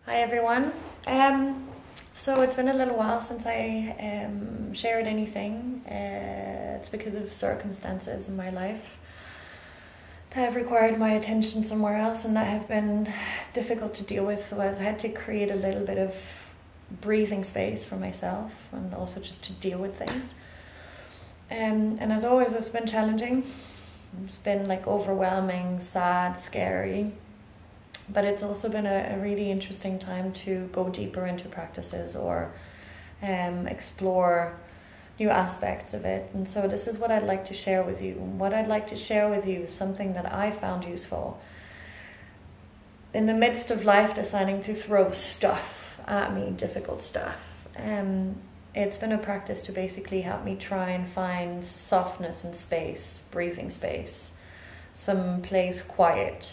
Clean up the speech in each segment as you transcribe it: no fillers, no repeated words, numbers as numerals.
Hi everyone. So it's been a little while since I shared anything. It's because of circumstances in my life that have required my attention somewhere else and that have been difficult to deal with. So I've had to create a little bit of breathing space for myself and also just to deal with things. And as always, it's been challenging. It's been like overwhelming, sad, scary. But it's also been a really interesting time to go deeper into practices or explore new aspects of it. And so this is what I'd like to share with you. What I'd like to share with you is something that I found useful in the midst of life deciding to throw stuff at me, difficult stuff. It's been a practice to basically help me try and find softness and space, breathing space, some place quiet.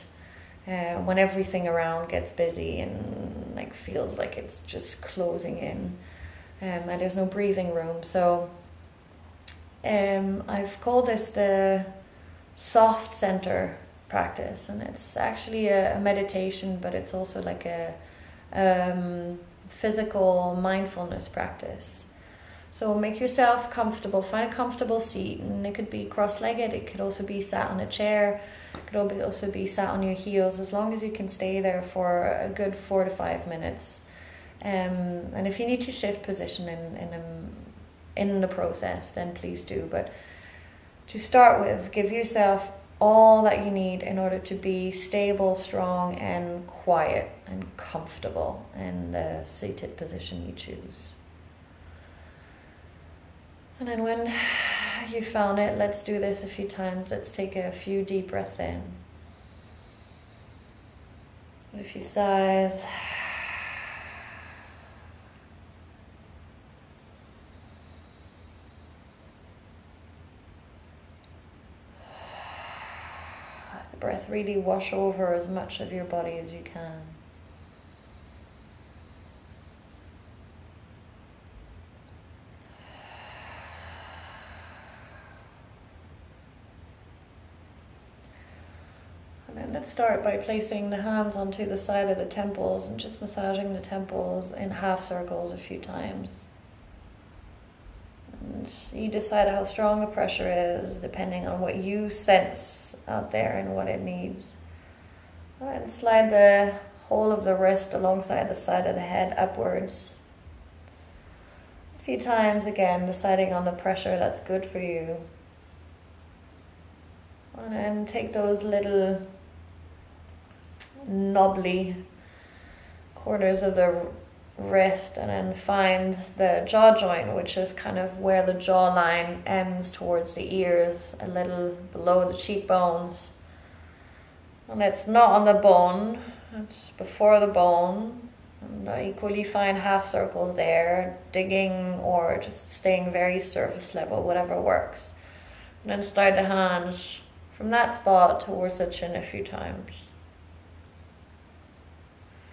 When everything around gets busy and like feels like it's just closing in, and there's no breathing room. So I've called this the soft center practice, and it's actually a meditation, but it's also like a physical mindfulness practice. So make yourself comfortable, find a comfortable seat, and it could be cross-legged, it could also be sat on a chair, it could also be sat on your heels, as long as you can stay there for a good 4 to 5 minutes. And if you need to shift position in the process, then please do. But to start with, give yourself all that you need in order to be stable, strong, and quiet and comfortable in the seated position you choose. And then when you found it, let's do this a few times. Let's take a few deep breaths in. A few sighs. Let the breath really wash over as much of your body as you can. And then let's start by placing the hands onto the side of the temples and just massaging the temples in half circles a few times. And you decide how strong the pressure is depending on what you sense out there and what it needs. And slide the whole of the wrist alongside the side of the head upwards. A few times again, deciding on the pressure that's good for you. And then take those little knobbly corners of the wrist and then find the jaw joint, which is kind of where the jawline ends towards the ears, a little below the cheekbones. And it's not on the bone, it's before the bone. And equally find half circles there, digging or just staying very surface level, whatever works. And then slide the hands from that spot towards the chin a few times.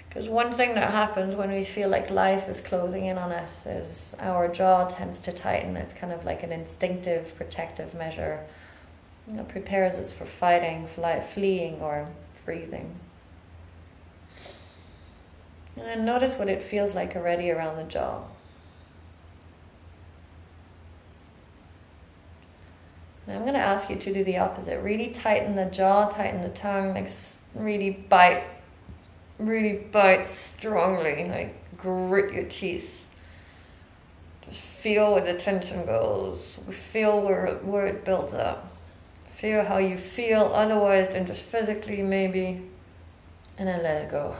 Because one thing that happens when we feel like life is closing in on us is our jaw tends to tighten. It's kind of like an instinctive protective measure. It prepares us for fighting, fleeing, or freezing. And then notice what it feels like already around the jaw. And I'm going to ask you to do the opposite. Really tighten the jaw, tighten the tongue, like really bite strongly, like grit your teeth. Just feel where the tension goes. Feel where it builds up. Feel how you feel otherwise than just physically maybe. And then let it go.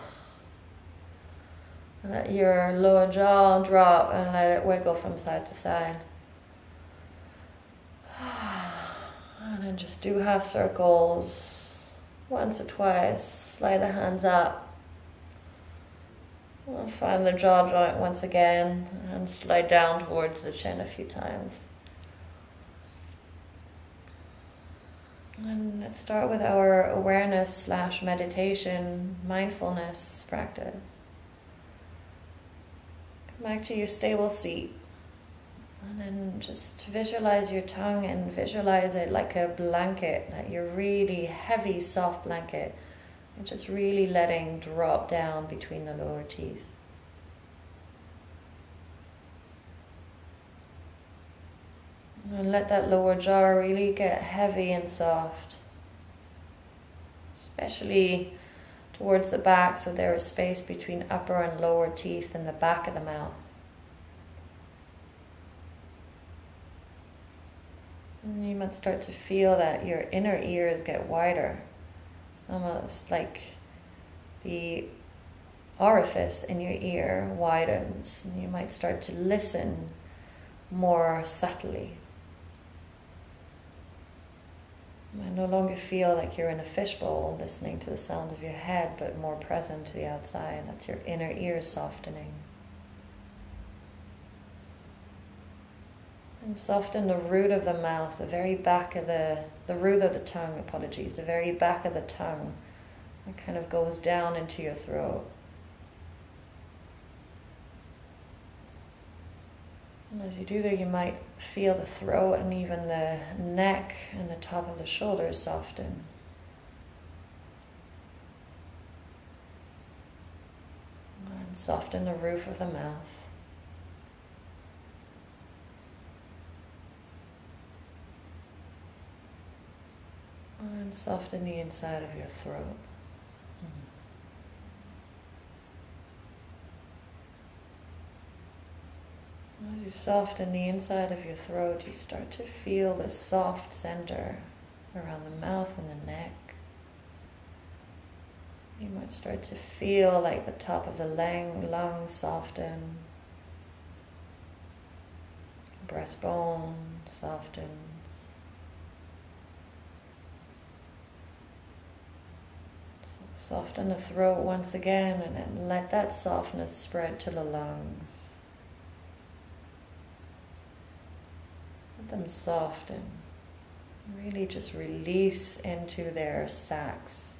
And let your lower jaw drop and let it wiggle from side to side. And then just do half circles once or twice. Slide the hands up. We'll find the jaw joint once again and slide down towards the chin a few times. And let's start with our awareness / meditation, mindfulness practice. Come back to your stable seat. And then just visualize your tongue and visualize it like a blanket, like your really heavy, soft blanket And just really letting drop down between the lower teeth. And let that lower jaw really get heavy and soft. Especially towards the back, so there is space between upper and lower teeth in the back of the mouth. And you might start to feel that your inner ears get wider. Almost like the orifice in your ear widens. And you might start to listen more subtly. You might no longer feel like you're in a fishbowl listening to the sounds of your head, but more present to the outside. That's your inner ear softening. And soften the root of the mouth, the very back of the root of the tongue, apologies, the very back of the tongue. It kind of goes down into your throat. And as you do that, you might feel the throat and even the neck and the top of the shoulders soften. And soften the roof of the mouth. And soften the inside of your throat. As you soften the inside of your throat, you start to feel the soft center around the mouth and the neck. You might start to feel like the top of the lungs soften. Breastbone softens. Soften the throat once again, and then let that softness spread to the lungs. Let them soften. Really just release into their sacs.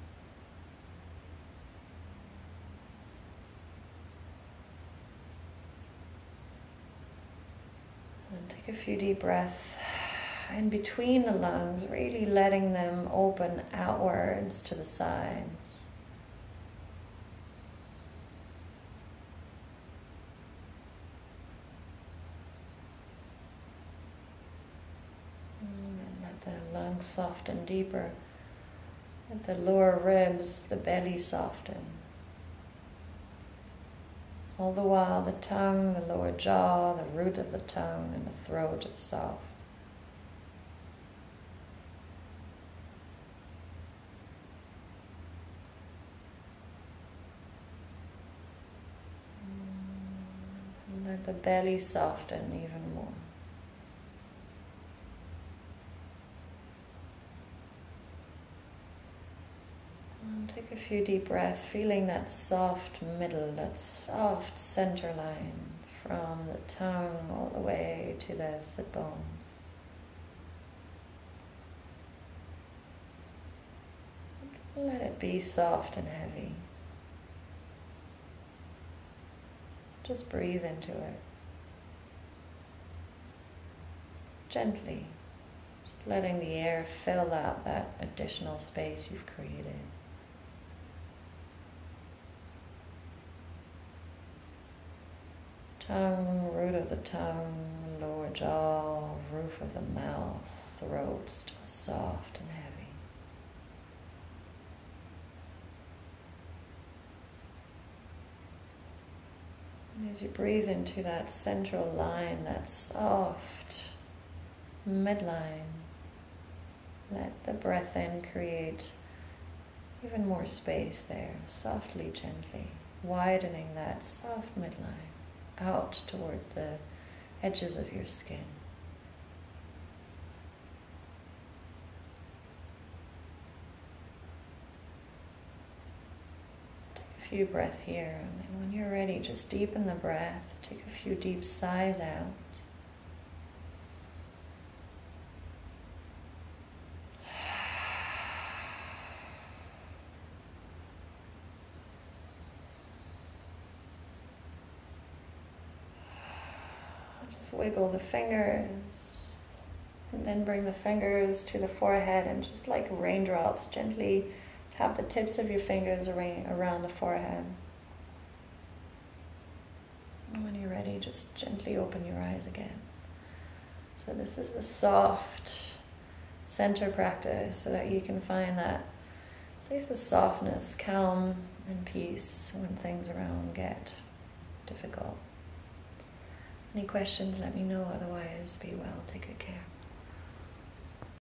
And take a few deep breaths in between the lungs, really letting them open outwards to the sides. The lungs soften deeper. Let the lower ribs, the belly soften. All the while the tongue, the lower jaw, the root of the tongue and the throat is soft. And let the belly soften even more. Take a few deep breaths, feeling that soft middle, that soft center line from the tongue all the way to the sit bone. Let it be soft and heavy. Just breathe into it. Gently, just letting the air fill out that additional space you've created. Tongue, root of the tongue, lower jaw, roof of the mouth, throat still soft and heavy. And as you breathe into that central line, that soft midline, let the breath in create even more space there, softly, gently, widening that soft midline out toward the edges of your skin. Take a few breaths here, and then when you're ready, just deepen the breath. Take a few deep sighs out. Wiggle the fingers and then bring the fingers to the forehead and just like raindrops gently Tap the tips of your fingers around the forehead. And when you're ready, just gently open your eyes again. So this is a soft center practice so that you can find that place of softness, calm, and peace when things around get difficult. Any questions, let me know. Otherwise, be well. Take good care.